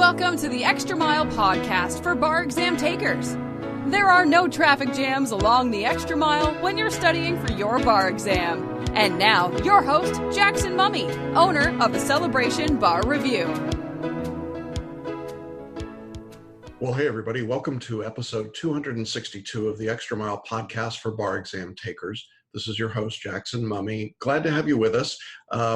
Welcome to the Extra Mile podcast for bar exam takers. There are no traffic jams along the Extra Mile when you're studying for your bar exam. And now, your host, Jackson Mummy, owner of the Celebration Bar Review. Well, hey, everybody. Welcome to episode 262 of the Extra Mile podcast for bar exam takers. This is your host, Jackson Mummy. Glad to have you with us.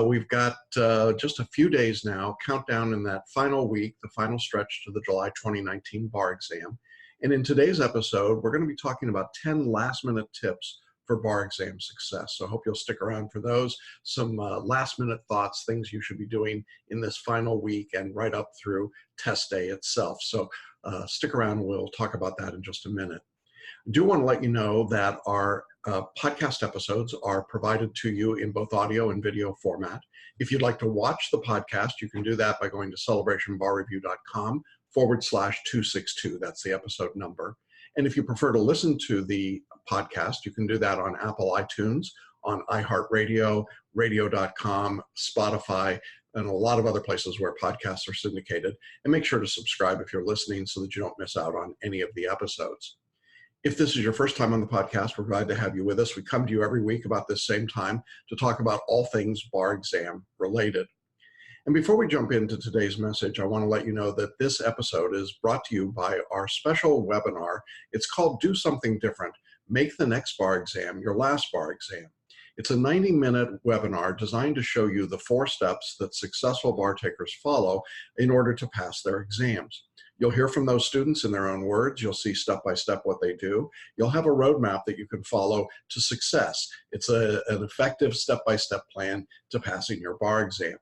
We've got just a few days now, countdown in that final week, the final stretch to the July 2019 bar exam. And in today's episode, we're going to be talking about 10 last-minute tips for bar exam success. So I hope you'll stick around for those. Some last-minute thoughts, things you should be doing in this final week and right up through test day itself. So stick around. We'll talk about that in just a minute. I do want to let you know that our podcast episodes are provided to you in both audio and video format. If you'd like to watch the podcast, you can do that by going to celebrationbarreview.com/262. That's the episode number. And if you prefer to listen to the podcast, you can do that on Apple iTunes, on iHeartRadio, radio.com, Spotify, and a lot of other places where podcasts are syndicated. And make sure to subscribe if you're listening so that you don't miss out on any of the episodes. If this is your first time on the podcast, we're glad to have you with us. We come to you every week about this same time to talk about all things bar exam related. And before we jump into today's message, I want to let you know that this episode is brought to you by our special webinar. It's called Do Something Different. Make the next bar exam your last bar exam. It's a 90-minute webinar designed to show you the 4 steps that successful bar takers follow in order to pass their exams. You'll hear from those students in their own words. You'll see step-by-step what they do. You'll have a roadmap that you can follow to success. It's an effective step-by-step plan to passing your bar exam.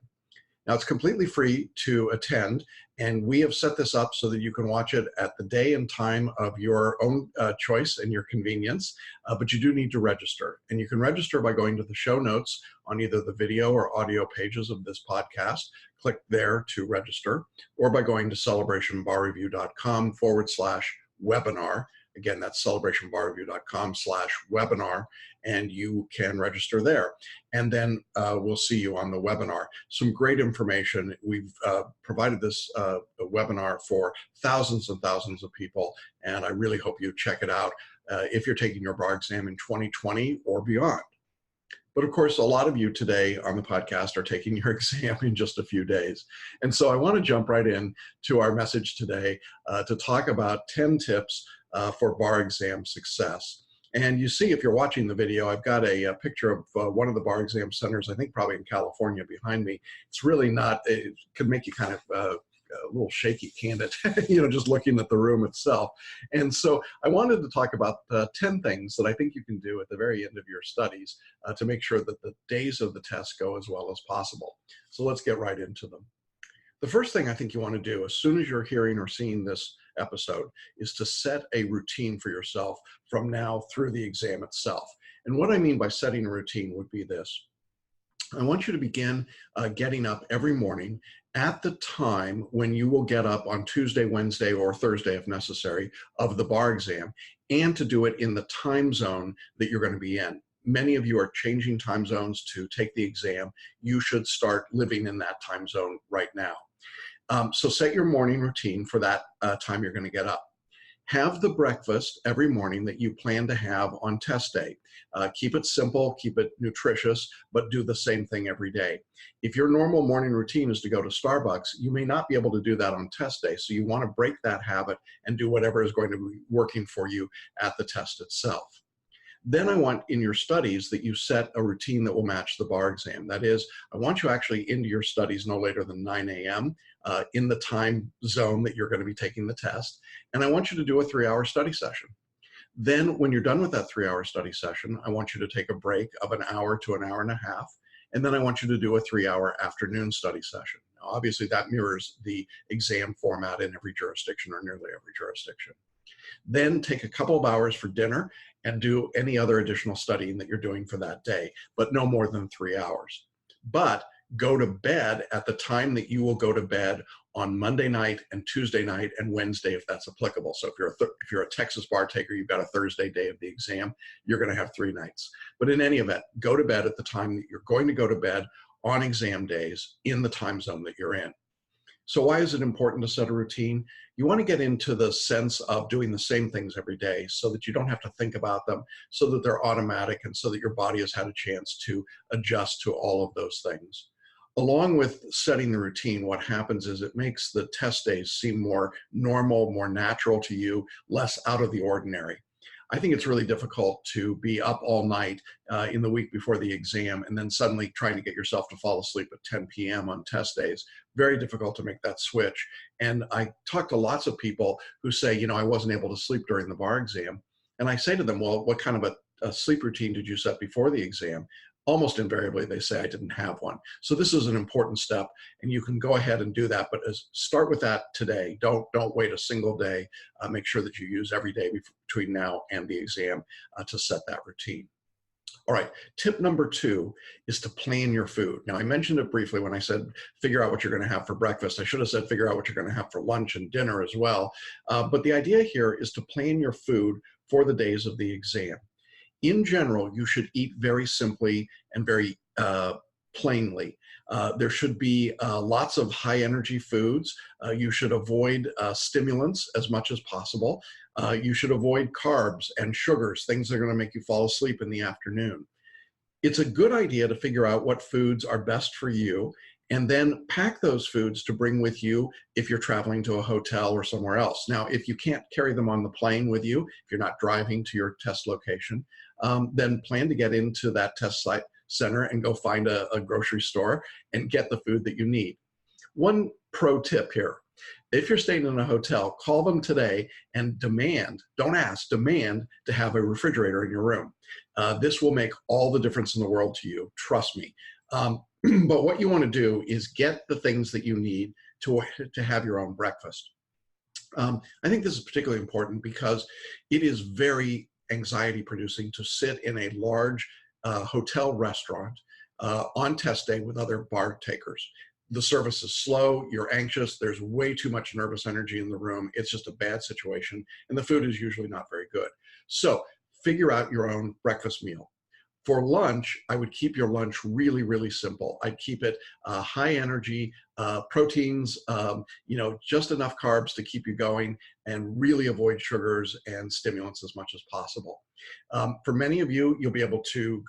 Now, it's completely free to attend, and we have set this up so that you can watch it at the day and time of your own choice and your convenience, but you do need to register. And you can register by going to the show notes on either the video or audio pages of this podcast. Click there to register, or by going to celebrationbarreview.com/webinar. Again, that's celebrationbarreview.com/webinar, and you can register there. And then we'll see you on the webinar. Some great information. We've provided this webinar for thousands and thousands of people, and I really hope you check it out if you're taking your bar exam in 2020 or beyond. But of course, a lot of you today on the podcast are taking your exam in just a few days. And so I want to jump right in to our message today to talk about 10 tips for bar exam success. And you see, if you're watching the video, I've got a picture of one of the bar exam centers, I think probably in California behind me. It's really not, it could make you kind of a little shaky, can't it? Just looking at the room itself. And so I wanted to talk about 10 things that I think you can do at the very end of your studies to make sure that the days of the test go as well as possible. So let's get right into them. The first thing I think you want to do as soon as you're hearing or seeing this episode is to set a routine for yourself from now through the exam itself. And what I mean by setting a routine would be this. I want you to begin getting up every morning at the time when you will get up on Tuesday, Wednesday, or Thursday, if necessary, of the bar exam, and to do it in the time zone that you're going to be in. Many of you are changing time zones to take the exam. You should start living in that time zone right now. So set your morning routine for that time you're going to get up. Have the breakfast every morning that you plan to have on test day. Keep it simple, keep it nutritious, but do the same thing every day. If your normal morning routine is to go to Starbucks, you may not be able to do that on test day. So you want to break that habit and do whatever is going to be working for you at the test itself. Then I want in your studies that you set a routine that will match the bar exam. That is, I want you actually into your studies no later than 9 a.m. In the time zone that you're going to be taking the test. And I want you to do a 3-hour study session. Then when you're done with that 3-hour study session, I want you to take a break of an hour to an hour and a half. And then I want you to do a 3-hour afternoon study session. Now, obviously, that mirrors the exam format in every jurisdiction or nearly every jurisdiction. Then take a couple of hours for dinner and do any other additional studying that you're doing for that day, but no more than 3 hours. But go to bed at the time that you will go to bed on Monday night and Tuesday night and Wednesday, if that's applicable. So if you're a Texas bar taker, you've got a Thursday day of the exam, you're going to have 3 nights. But in any event, go to bed at the time that you're going to go to bed on exam days in the time zone that you're in. So why is it important to set a routine? You want to get into the sense of doing the same things every day so that you don't have to think about them, so that they're automatic, and so that your body has had a chance to adjust to all of those things. Along with setting the routine, what happens is it makes the test days seem more normal, more natural to you, less out of the ordinary. I think it's really difficult to be up all night in the week before the exam and then suddenly trying to get yourself to fall asleep at 10 p.m. on test days. Very difficult to make that switch. And I talk to lots of people who say, you know, I wasn't able to sleep during the bar exam. And I say to them, well, what kind of a sleep routine did you set before the exam? Almost invariably, they say I didn't have one. So this is an important step, and you can go ahead and do that. But start with that today. Don't wait a single day. Make sure that you use every day between now and the exam to set that routine. All right, tip number 2 is to plan your food. Now, I mentioned it briefly when I said figure out what you're going to have for breakfast. I should have said figure out what you're going to have for lunch and dinner as well. But the idea here is to plan your food for the days of the exam. In general, you should eat very simply and very plainly. There should be lots of high energy foods. You should avoid stimulants as much as possible. You should avoid carbs and sugars, things that are going to make you fall asleep in the afternoon. It's a good idea to figure out what foods are best for you and then pack those foods to bring with you if you're traveling to a hotel or somewhere else. Now, if you can't carry them on the plane with you, if you're not driving to your test location, then plan to get into that test site center and go find a grocery store and get the food that you need. One pro tip here: if you're staying in a hotel, call them today and demand, don't ask, demand to have a refrigerator in your room. This will make all the difference in the world to you, trust me. But what you want to do is get the things that you need to have your own breakfast. I think this is particularly important because it is very anxiety producing to sit in a large hotel restaurant on test day with other bar takers. The service is slow, you're anxious, there's way too much nervous energy in the room, it's just a bad situation, and the food is usually not very good. So figure out your own breakfast meal. For lunch, I would keep your lunch really, really simple. I'd keep it high energy, proteins, just enough carbs to keep you going, and really avoid sugars and stimulants as much as possible. For many of you, you'll be able to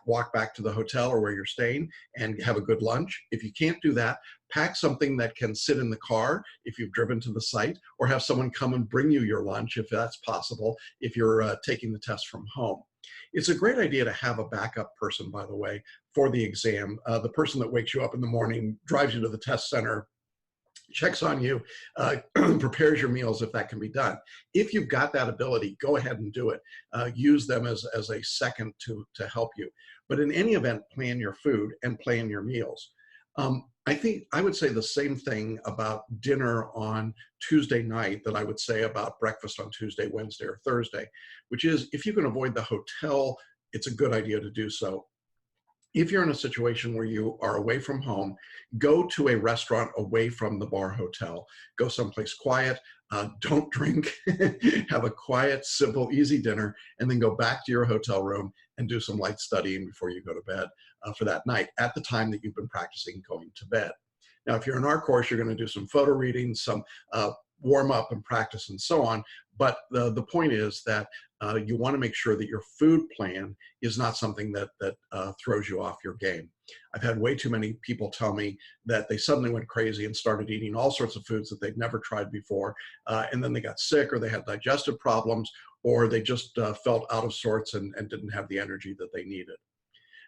walk back to the hotel or where you're staying and have a good lunch. If you can't do that, pack something that can sit in the car if you've driven to the site, or have someone come and bring you your lunch if that's possible, if you're taking the test from home. It's a great idea to have a backup person, by the way, for the exam. The person that wakes you up in the morning, drives you to the test center, checks on you, prepares your meals if that can be done. If you've got that ability, go ahead and do it. Use them as a second to help you. But in any event, plan your food and plan your meals. I think I would say the same thing about dinner on Tuesday night that I would say about breakfast on Tuesday, Wednesday, or Thursday, which is if you can avoid the hotel, it's a good idea to do so. If you're in a situation where you are away from home, go to a restaurant away from the bar hotel. Go someplace quiet, don't drink, have a quiet, simple, easy dinner, and then go back to your hotel room and do some light studying before you go to bed for that night at the time that you've been practicing going to bed. Now, if you're in our course, you're going to do some photo reading, some warm up and practice and so on. But the point is that you want to make sure that your food plan is not something that throws you off your game. I've had way too many people tell me that they suddenly went crazy and started eating all sorts of foods that they'd never tried before, and then they got sick, or they had digestive problems, or they just felt out of sorts and didn't have the energy that they needed.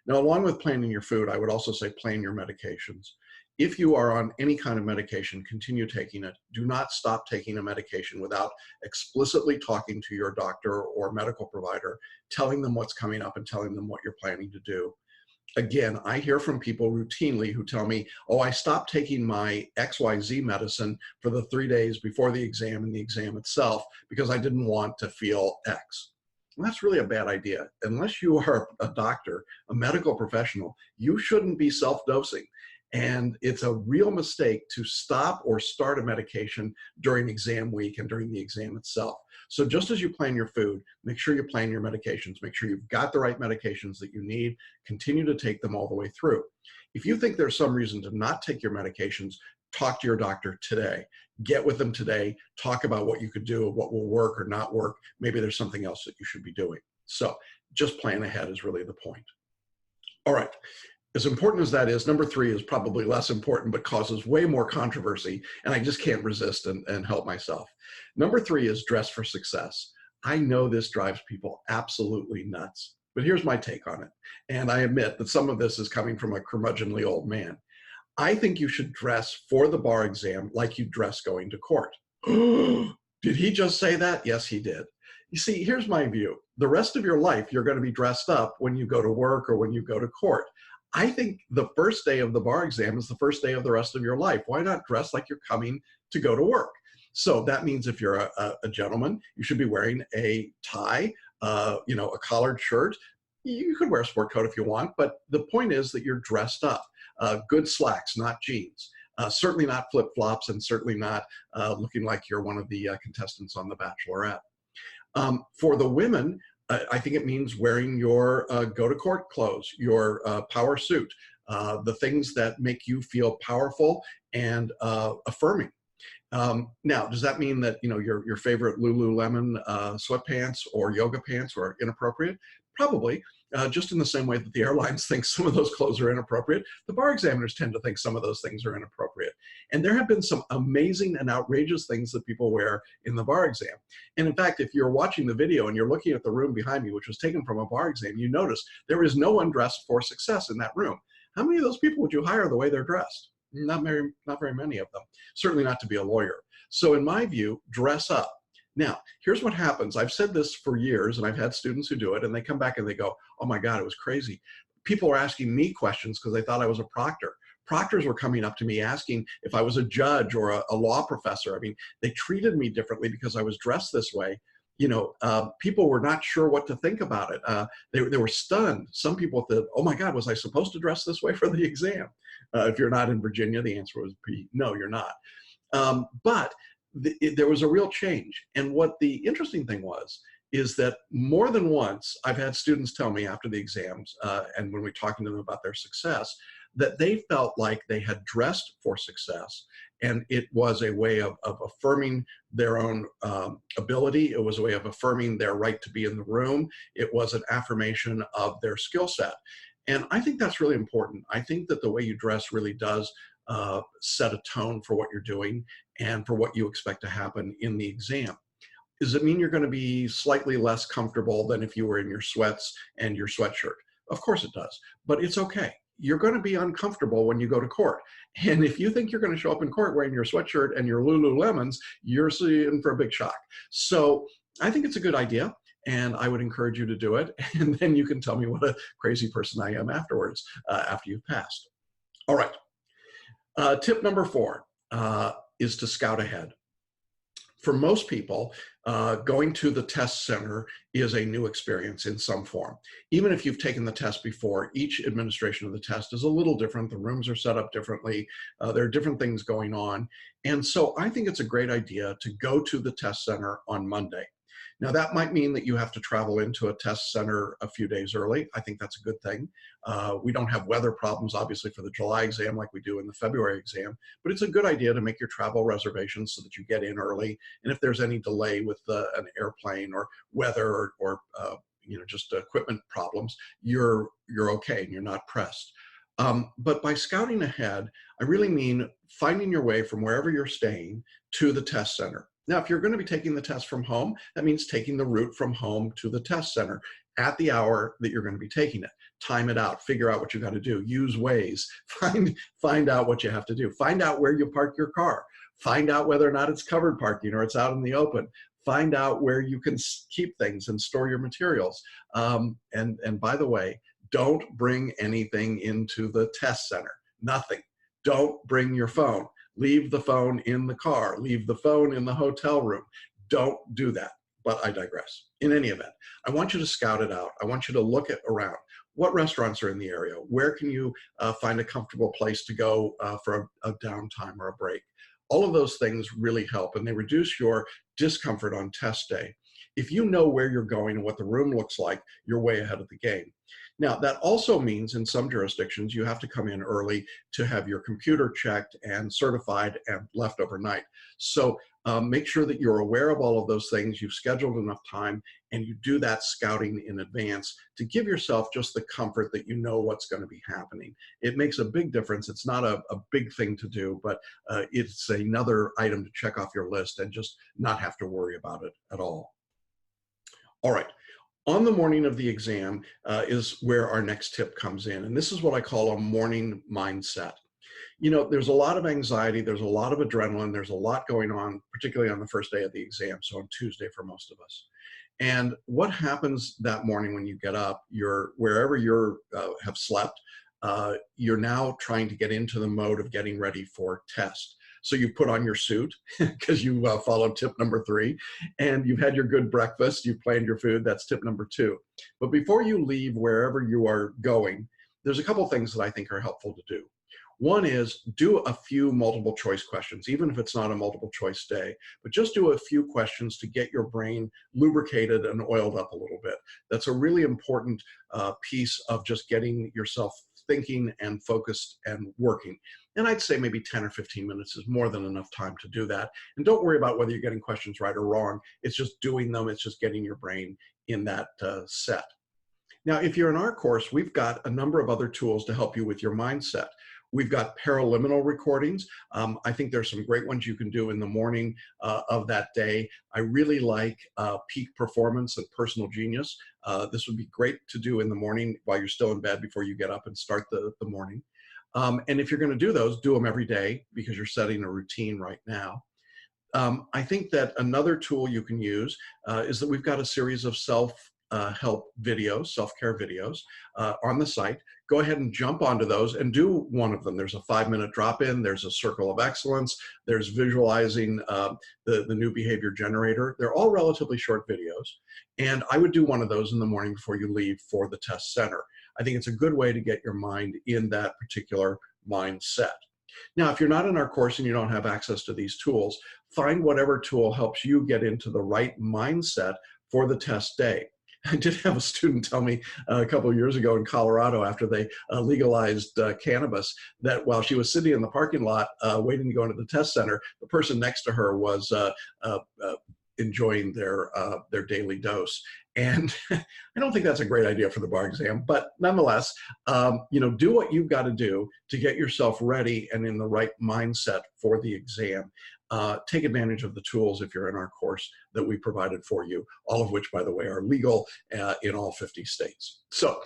Now, along with planning your food, I would also say plan your medications. If you are on any kind of medication, continue taking it. Do not stop taking a medication without explicitly talking to your doctor or medical provider, telling them what's coming up and telling them what you're planning to do. Again, I hear from people routinely who tell me, oh, I stopped taking my XYZ medicine for the 3 days before the exam and the exam itself because I didn't want to feel X. Well, that's really a bad idea. Unless you are a doctor, a medical professional, you shouldn't be self-dosing. And it's a real mistake to stop or start a medication during exam week and during the exam itself. So just as you plan your food, make sure you plan your medications. Make sure you've got the right medications that you need. Continue to take them all the way through. If you think there's some reason to not take your medications, talk to your doctor today. Get with them today. Talk about what you could do, what will work or not work. Maybe there's something else that you should be doing. So just plan ahead is really the point. All right. As important as that is, number 3 is probably less important, but causes way more controversy, and I just can't resist and help myself. Number 3 is dress for success. I know this drives people absolutely nuts, but here's my take on it. And I admit that some of this is coming from a curmudgeonly old man. I think you should dress for the bar exam like you dress going to court. Did he just say that? Yes, he did. You see, here's my view. The rest of your life, you're going to be dressed up when you go to work or when you go to court. I think the first day of the bar exam is the first day of the rest of your life. Why not dress like you're coming to go to work? So that means if you're a gentleman, you should be wearing a tie, a collared shirt. You could wear a sport coat if you want, but the point is that you're dressed up. Good slacks, not jeans. Certainly not flip-flops, and certainly not looking like you're one of the contestants on The Bachelorette. For the women, I think it means wearing your go-to-court clothes, your power suit, the things that make you feel powerful and affirming. Now, does that mean that your favorite Lululemon sweatpants or yoga pants are inappropriate? Probably. Just in the same way that the airlines think some of those clothes are inappropriate, the bar examiners tend to think some of those things are inappropriate. And there have been some amazing and outrageous things that people wear in the bar exam. And in fact, if you're watching the video and you're looking at the room behind me, which was taken from a bar exam, you notice there is no one dressed for success in that room. How many of those people would you hire the way they're dressed? Not very many of them. Certainly not to be a lawyer. So in my view, dress up. Now, here's what happens. I've said this for years, and I've had students who do it, and they come back and they go, oh my God, it was crazy. People are asking me questions because they thought I was a proctor. Proctors were coming up to me asking if I was a judge or a law professor. I mean, they treated me differently because I was dressed this way. People were not sure what to think about it. They were stunned. Some people thought, oh my God, was I supposed to dress this way for the exam? If you're not in Virginia, the answer was no, you're not. But there was a real change. And what the interesting thing is that more than once, I've had students tell me after the exams, and when we're talking to them about their success, that they felt like they had dressed for success. And it was a way of affirming their own ability. It was a way of affirming their right to be in the room. It was an affirmation of their skill set. And I think that's really important. I think that the way you dress really does set a tone for what you're doing and for what you expect to happen in the exam. Does it mean you're going to be slightly less comfortable than if you were in your sweats and your sweatshirt? Of course it does, but it's okay. You're going to be uncomfortable when you go to court. And if you think you're going to show up in court wearing your sweatshirt and your Lululemons, you're in for a big shock. So I think it's a good idea, and I would encourage you to do it. And then you can tell me what a crazy person I am afterwards, after you've passed. All right. Tip number 4 is to scout ahead. For most people, going to the test center is a new experience in some form. Even if you've taken the test before, each administration of the test is a little different. The rooms are set up differently. There are different things going on. And so I think it's a great idea to go to the test center on Monday. Now, that might mean that you have to travel into a test center a few days early. I think that's a good thing. We don't have weather problems, obviously, for the July exam like we do in the February exam, but it's a good idea to make your travel reservations so that you get in early. And if there's any delay with an airplane or weather or just equipment problems, you're okay and you're not pressed. But by scouting ahead, I really mean finding your way from wherever you're staying to the test center. Now, if you're going to be taking the test from home, that means taking the route from home to the test center at the hour that you're going to be taking it. Time it out, figure out what you got to do, use Waze, find out what you have to do, find out where you park your car, find out whether or not it's covered parking or it's out in the open, find out where you can keep things and store your materials. And by the way, don't bring anything into the test center, nothing. Don't bring your phone. Leave the phone in the car. Leave the phone in the hotel room. Don't do that. But I digress. In any event, I want you to scout it out. I want you to look around. What restaurants are in the area? Where can you find a comfortable place to go for a downtime or a break? All of those things really help, and they reduce your discomfort on test day. If you know where you're going and what the room looks like, you're way ahead of the game. Now, that also means in some jurisdictions, you have to come in early to have your computer checked and certified and left overnight. So make sure that you're aware of all of those things, you've scheduled enough time, and you do that scouting in advance to give yourself just the comfort that you know what's going to be happening. It makes a big difference. It's not a big thing to do, but it's another item to check off your list and just not have to worry about it at all. All right. On the morning of the exam is where our next tip comes in. And this is what I call a morning mindset. You know, there's a lot of anxiety, there's a lot of adrenaline, there's a lot going on, particularly on the first day of the exam, so on Tuesday for most of us. And what happens that morning when you get up, wherever you have slept, you're now trying to get into the mode of getting ready for test. So you put on your suit because you followed tip number 3, and you've had your good breakfast, you've planned your food, that's tip number 2. But before you leave wherever you are going, there's a couple things that I think are helpful to do. One is do a few multiple choice questions, even if it's not a multiple choice day, but just do a few questions to get your brain lubricated and oiled up a little bit. That's a really important piece of just getting yourself thinking and focused and working. And I'd say maybe 10 or 15 minutes is more than enough time to do that. And don't worry about whether you're getting questions right or wrong. It's just doing them. It's just getting your brain in that set. Now, if you're in our course, we've got a number of other tools to help you with your mindset. We've got Paraliminal recordings. I think there's some great ones you can do in the morning of that day. I really like Peak Performance and Personal Genius. This would be great to do in the morning while you're still in bed before you get up and start the morning. And if you're going to do those, do them every day because you're setting a routine right now. I think that another tool you can use is that we've got a series of self-help videos, self-care videos on the site. Go ahead and jump onto those and do one of them. There's a 5-minute drop-in, there's a circle of excellence, there's visualizing the new behavior generator. They're all relatively short videos. And I would do one of those in the morning before you leave for the test center. I think it's a good way to get your mind in that particular mindset. Now, if you're not in our course and you don't have access to these tools, find whatever tool helps you get into the right mindset for the test day. I did have a student tell me a couple of years ago in Colorado after they legalized cannabis that while she was sitting in the parking lot waiting to go into the test center, the person next to her was enjoying their daily dose. And I don't think that's a great idea for the bar exam, but nonetheless, do what you've got to do to get yourself ready and in the right mindset for the exam. Take advantage of the tools if you're in our course that we provided for you, all of which, by the way, are legal in all 50 states. So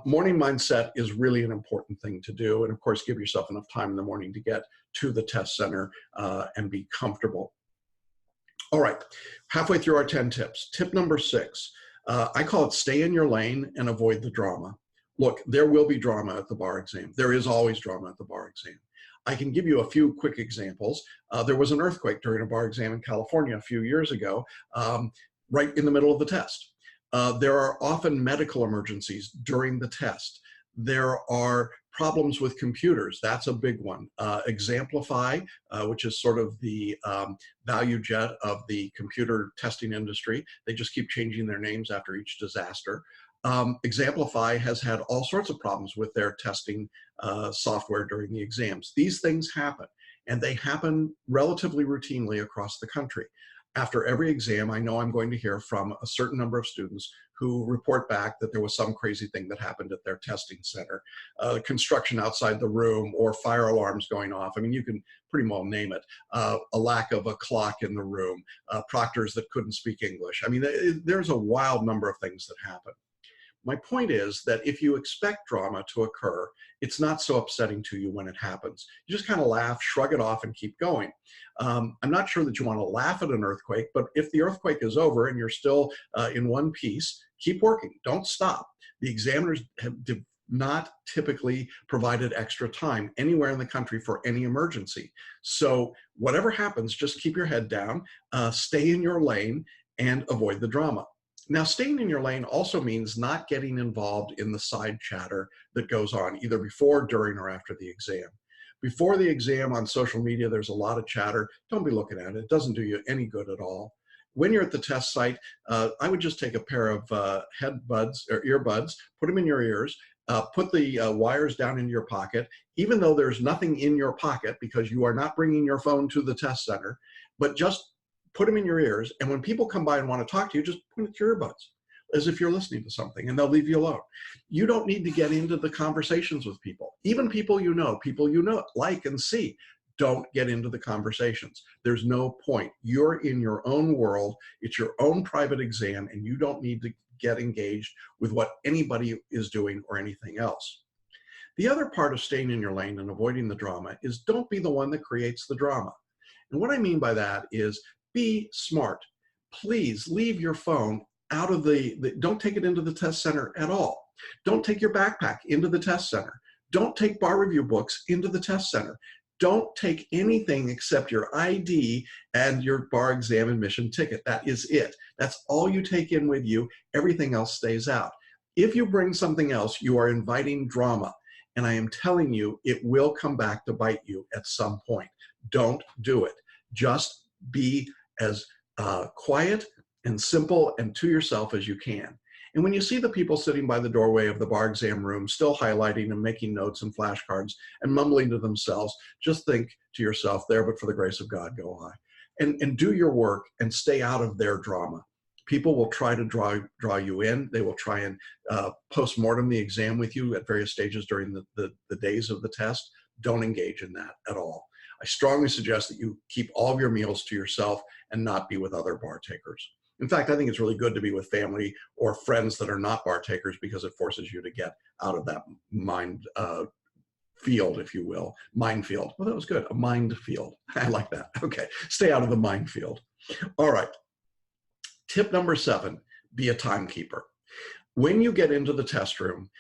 morning mindset is really an important thing to do. And of course, give yourself enough time in the morning to get to the test center and be comfortable. All right, halfway through our 10 tips. Tip number 6, I call it stay in your lane and avoid the drama. Look, there will be drama at the bar exam. There is always drama at the bar exam. I can give you a few quick examples. There was an earthquake during a bar exam in California a few years ago, right in the middle of the test. There are often medical emergencies during the test. There are problems with computers. That's a big one. Exemplify, which is sort of the value jet of the computer testing industry. They just keep changing their names after each disaster. Exemplify has had all sorts of problems with their testing software during the exams. These things happen, and they happen relatively routinely across the country. After every exam, I know I'm going to hear from a certain number of students who report back that there was some crazy thing that happened at their testing center, construction outside the room, or fire alarms going off. I mean, you can pretty well name it. A lack of a clock in the room, proctors that couldn't speak English. I mean, there's a wild number of things that happen. My point is that if you expect drama to occur, it's not so upsetting to you when it happens. You just kind of laugh, shrug it off, and keep going. I'm not sure that you want to laugh at an earthquake, but if the earthquake is over and you're still in one piece, keep working. Don't stop. The examiners have not typically provided extra time anywhere in the country for any emergency. So whatever happens, just keep your head down, stay in your lane, and avoid the drama. Now, staying in your lane also means not getting involved in the side chatter that goes on either before, during, or after the exam. Before the exam on social media, there's a lot of chatter. Don't be looking at it. It doesn't do you any good at all. When you're at the test site, I would just take a pair of headbuds or earbuds, put them in your ears, put the wires down into your pocket, even though there's nothing in your pocket because you are not bringing your phone to the test center, but just put them in your ears. And when people come by and want to talk to you, just put it to your earbuds as if you're listening to something, and they'll leave you alone. You don't need to get into the conversations with people. Even people you know, like and see. Don't get into the conversations. There's no point. You're in your own world. It's your own private exam, and you don't need to get engaged with what anybody is doing or anything else. The other part of staying in your lane and avoiding the drama is don't be the one that creates the drama. And what I mean by that is be smart. Please leave your phone out of don't take it into the test center at all. Don't take your backpack into the test center. Don't take bar review books into the test center. Don't take anything except your ID and your bar exam admission ticket. That is it. That's all you take in with you. Everything else stays out. If you bring something else, you are inviting drama. And I am telling you, it will come back to bite you at some point. Don't do it. Just be as quiet and simple and to yourself as you can. And when you see the people sitting by the doorway of the bar exam room, still highlighting and making notes and flashcards and mumbling to themselves, just think to yourself, there, but for the grace of God, go I. And do your work and stay out of their drama. People will try to draw you in. They will try and post-mortem the exam with you at various stages during the days of the test. Don't engage in that at all. I strongly suggest that you keep all of your meals to yourself and not be with other bar takers. In fact, I think it's really good to be with family or friends that are not bar takers because it forces you to get out of that mind field, if you will. Minefield. Well, that was good. A mind field. I like that. Okay. Stay out of the minefield. All right. Tip number 7, be a timekeeper. When you get into the test room,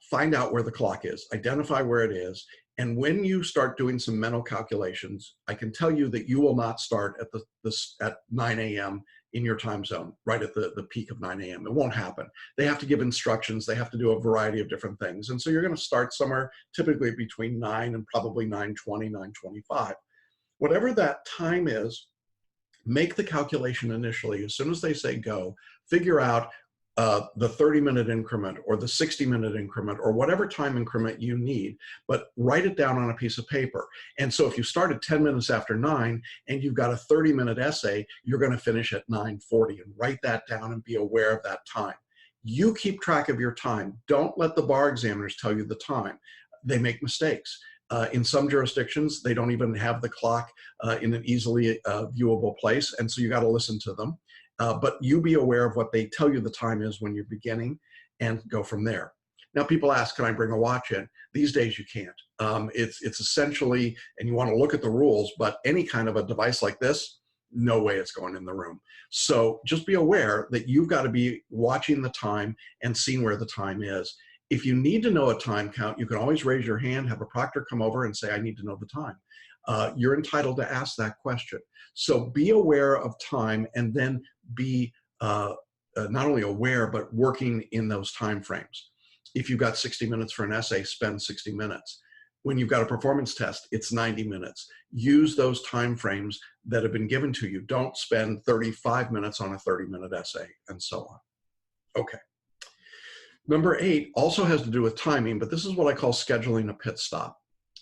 find out where the clock is. Identify where it is. And when you start doing some mental calculations, I can tell you that you will not start at 9 a.m. in your time zone, right at the peak of 9 a.m. It won't happen. They have to give instructions. They have to do a variety of different things. And so you're going to start somewhere typically between 9 and probably 9:20, 9:25. Whatever that time is, make the calculation initially. As soon as they say go, figure out the 30-minute increment or the 60-minute increment or whatever time increment you need, but write it down on a piece of paper. And so if you start at 10 minutes after 9 and you've got a 30-minute essay, you're going to finish at 9:40, and write that down and be aware of that time. You keep track of your time. Don't let the bar examiners tell you the time. They make mistakes. In some jurisdictions, they don't even have the clock in an easily viewable place, and so you got to listen to them. But you be aware of what they tell you the time is when you're beginning and go from there. Now, people ask, can I bring a watch in? These days you can't. It's essentially, and you want to look at the rules, but any kind of a device like this, no way it's going in the room. So just be aware that you've got to be watching the time and seeing where the time is. If you need to know a time count, you can always raise your hand, have a proctor come over and say, I need to know the time. You're entitled to ask that question. So be aware of time, and then be not only aware, but working in those time frames. If you've got 60 minutes for an essay, spend 60 minutes. When you've got a performance test, it's 90 minutes. Use those time frames that have been given to you. Don't spend 35 minutes on a 30-minute essay, and so on. Okay. Number 8 also has to do with timing, but this is what I call scheduling a pit stop.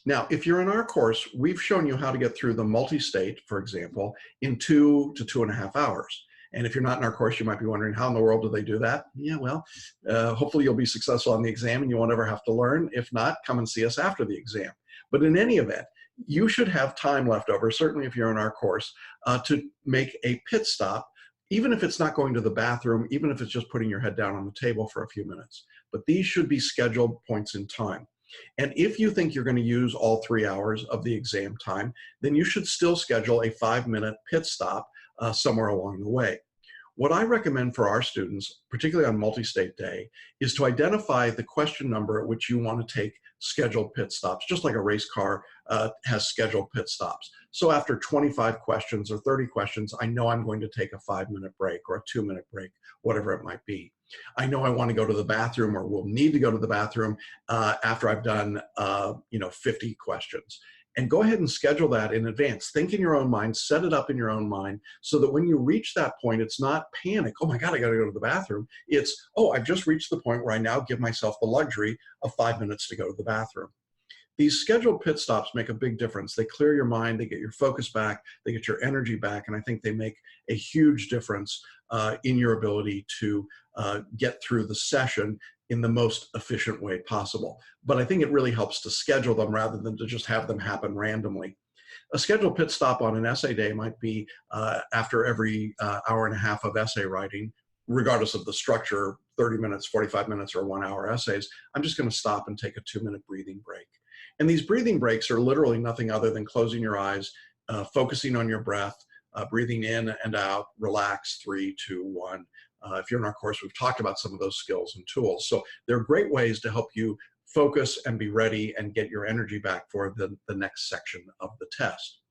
Now, if you're in our course, we've shown you how to get through the multi-state, for example, in 2 to 2.5 hours. And if you're not in our course, you might be wondering, how in the world do they do that? Yeah, well, hopefully you'll be successful on the exam and you won't ever have to learn. If not, come and see us after the exam. But in any event, you should have time left over, certainly if you're in our course, to make a pit stop, even if it's not going to the bathroom, even if it's just putting your head down on the table for a few minutes. But these should be scheduled points in time. And if you think you're going to use all 3 hours of the exam time, then you should still schedule a 5-minute pit stop somewhere along the way. What I recommend for our students, particularly on multi-state day, is to identify the question number at which you want to take scheduled pit stops, just like a race car has scheduled pit stops. So after 25 questions or 30 questions, I know I'm going to take a 5-minute break or a 2-minute break, whatever it might be. I know I want to go to the bathroom, or will need to go to the bathroom after I've done 50 questions. And go ahead and schedule that in advance. Think in your own mind, set it up in your own mind so that when you reach that point, it's not panic. Oh my God, I got to go to the bathroom. It's, oh, I've just reached the point where I now give myself the luxury of 5 minutes to go to the bathroom. These scheduled pit stops make a big difference. They clear your mind, they get your focus back, they get your energy back, and I think they make a huge difference in your ability to get through the session in the most efficient way possible. But I think it really helps to schedule them rather than to just have them happen randomly. A scheduled pit stop on an essay day might be after every hour and a half of essay writing, regardless of the structure, 30 minutes, 45 minutes, or 1 hour essays. I'm just going to stop and take a 2-minute breathing break. And these breathing breaks are literally nothing other than closing your eyes, focusing on your breath, breathing in and out, relax, 3, 2, 1. If you're in our course, we've talked about some of those skills and tools. So they're great ways to help you focus and be ready and get your energy back for the next section of the test.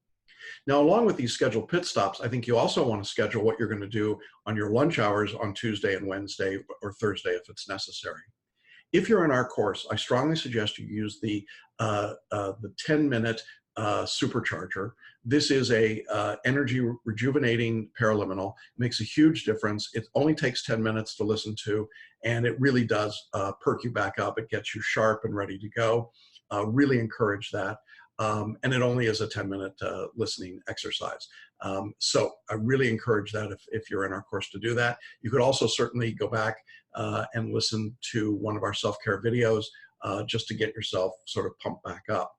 Now, along with these scheduled pit stops, I think you also want to schedule what you're going to do on your lunch hours on Tuesday and Wednesday or Thursday if it's necessary. If you're in our course, I strongly suggest you use the 10-minute supercharger. This is a energy rejuvenating paraliminal. It makes a huge difference. It only takes 10 minutes to listen to, and it really does perk you back up. It gets you sharp and ready to go. Really encourage that. And it only is a 10-minute listening exercise. So I really encourage that if you're in our course to do that. You could also certainly go back and listen to one of our self-care videos just to get yourself sort of pumped back up.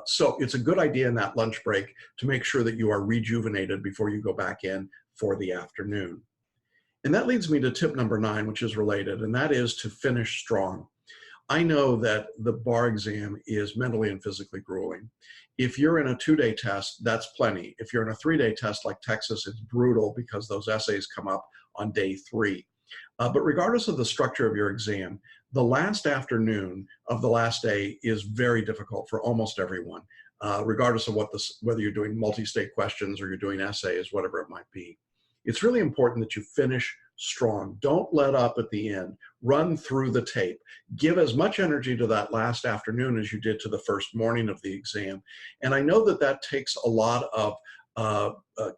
So it's a good idea in that lunch break to make sure that you are rejuvenated before you go back in for the afternoon. And that leads me to tip number 9, which is related, and that is to finish strong. I know that the bar exam is mentally and physically grueling. If you're in a 2-day test, that's plenty. If you're in a 3-day test like Texas, it's brutal because those essays come up on day 3. But regardless of the structure of your exam, the last afternoon of the last day is very difficult for almost everyone, regardless of whether you're doing multi-state questions or you're doing essays, whatever it might be. It's really important that you finish strong. Don't let up at the end. Run through the tape. Give as much energy to that last afternoon as you did to the first morning of the exam. And I know that that takes a lot of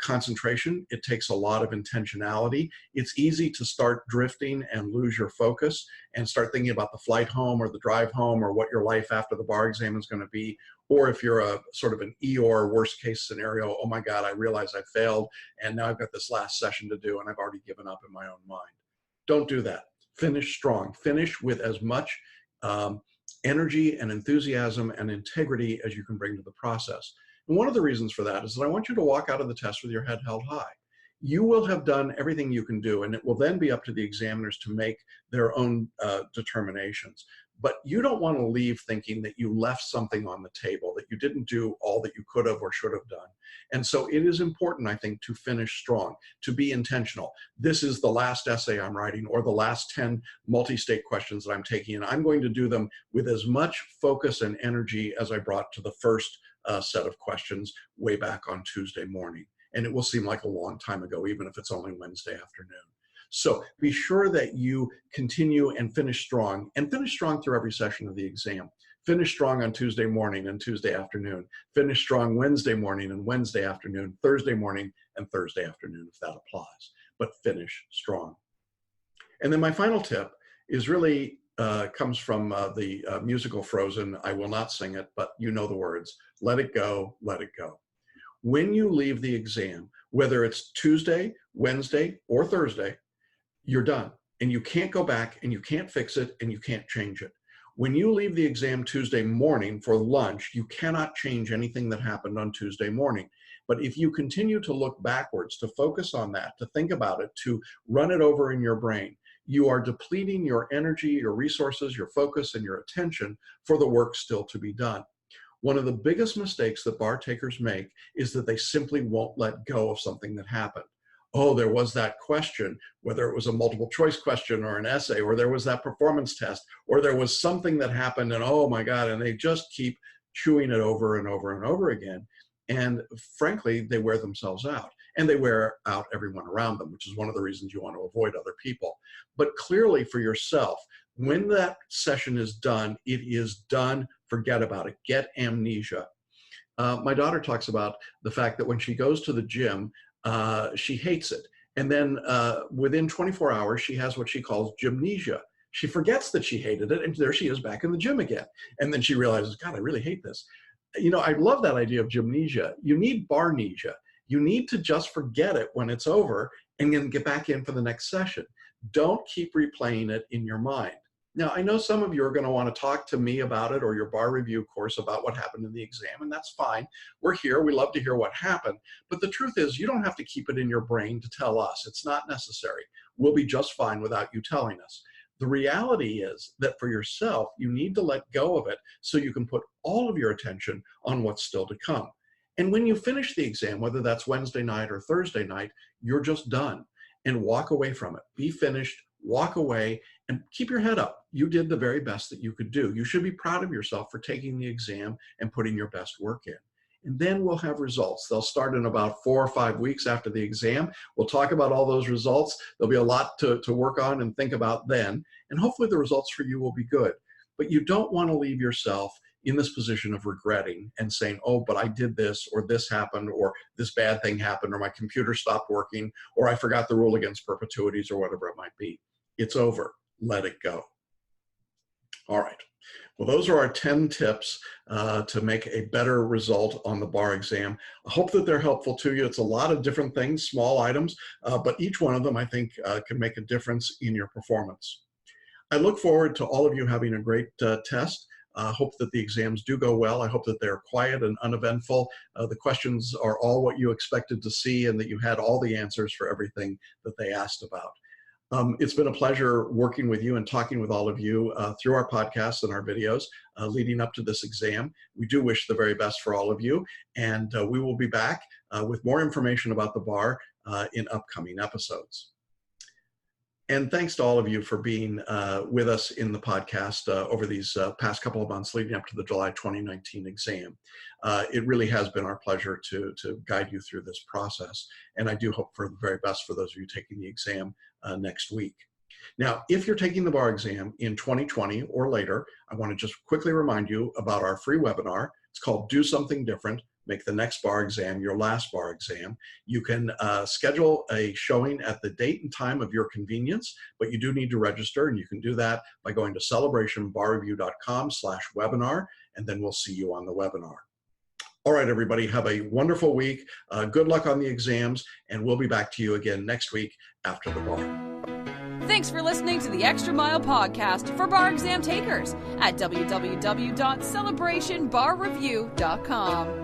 concentration. It takes a lot of intentionality. It's easy to start drifting and lose your focus and start thinking about the flight home or the drive home or what your life after the bar exam is going to be. Or if you're a sort of an Eeyore worst case scenario, oh my God, I realize I failed and now I've got this last session to do and I've already given up in my own mind. Don't do that. Finish strong. Finish with as much energy and enthusiasm and integrity as you can bring to the process. And one of the reasons for that is that I want you to walk out of the test with your head held high. You will have done everything you can do, and it will then be up to the examiners to make their own determinations. But you don't want to leave thinking that you left something on the table, that you didn't do all that you could have or should have done. And so it is important, I think, to finish strong, to be intentional. This is the last essay I'm writing or the last 10 multi-state questions that I'm taking, and I'm going to do them with as much focus and energy as I brought to the first set of questions way back on Tuesday morning. And it will seem like a long time ago, even if it's only Wednesday afternoon. So be sure that you continue and finish strong through every session of the exam. Finish strong on Tuesday morning and Tuesday afternoon. Finish strong Wednesday morning and Wednesday afternoon, Thursday morning and Thursday afternoon, if that applies. But finish strong. And then my final tip is really comes from the musical Frozen. I will not sing it, but you know the words. Let it go, let it go. When you leave the exam, whether it's Tuesday, Wednesday, or Thursday, you're done. And you can't go back and you can't fix it and you can't change it. When you leave the exam Tuesday morning for lunch, you cannot change anything that happened on Tuesday morning. But if you continue to look backwards, to focus on that, to think about it, to run it over in your brain, you are depleting your energy, your resources, your focus, and your attention for the work still to be done. One of the biggest mistakes that bar takers make is that they simply won't let go of something that happened. Oh, there was that question, whether it was a multiple choice question or an essay, or there was that performance test, or there was something that happened and oh my God, and they just keep chewing it over and over and over again. And frankly, they wear themselves out and they wear out everyone around them, which is one of the reasons you want to avoid other people. But clearly for yourself, when that session is done, it is done. Forget about it. Get amnesia. My daughter talks about the fact that when she goes to the gym, she hates it. And then within 24 hours, she has what she calls gymnesia. She forgets that she hated it, and there she is back in the gym again. And then she realizes, God, I really hate this. I love that idea of gymnesia. You need barnesia. You need to just forget it when it's over and then get back in for the next session. Don't keep replaying it in your mind. Now, I know some of you are going to want to talk to me about it or your bar review course about what happened in the exam, and that's fine. We're here. We love to hear what happened. But the truth is, you don't have to keep it in your brain to tell us. It's not necessary. We'll be just fine without you telling us. The reality is that for yourself, you need to let go of it so you can put all of your attention on what's still to come. And when you finish the exam, whether that's Wednesday night or Thursday night, you're just done, and walk away from it. Be finished, walk away, and keep your head up. You did the very best that you could do. You should be proud of yourself for taking the exam and putting your best work in. And then we'll have results. They'll start in about 4 or 5 weeks after the exam. We'll talk about all those results. There'll be a lot to work on and think about then. And hopefully the results for you will be good. But you don't want to leave yourself in this position of regretting and saying, oh, but I did this, or this happened, or this bad thing happened, or my computer stopped working, or I forgot the rule against perpetuities, or whatever it might be. It's over. Let it go. All right. Well, those are our 10 tips to make a better result on the bar exam. I hope that they're helpful to you. It's a lot of different things, small items, but each one of them, I think, can make a difference in your performance. I look forward to all of you having a great test. I hope that the exams do go well. I hope that they're quiet and uneventful. The questions are all what you expected to see, and that you had all the answers for everything that they asked about. It's been a pleasure working with you and talking with all of you through our podcasts and our videos leading up to this exam. We do wish the very best for all of you, and we will be back with more information about the bar in upcoming episodes. And thanks to all of you for being with us in the podcast over these past couple of months leading up to the July 2019 exam. It really has been our pleasure to guide you through this process. And I do hope for the very best for those of you taking the exam next week. Now, if you're taking the bar exam in 2020 or later, I want to just quickly remind you about our free webinar. It's called Do Something Different. Make the next bar exam your last bar exam. You can schedule a showing at the date and time of your convenience, but you do need to register, and you can do that by going to celebrationbarreview.com/webinar, and then we'll see you on the webinar. All right, everybody, have a wonderful week. Good luck on the exams, and we'll be back to you again next week after the bar. Thanks for listening to the Extra Mile podcast for bar exam takers at www.celebrationbarreview.com.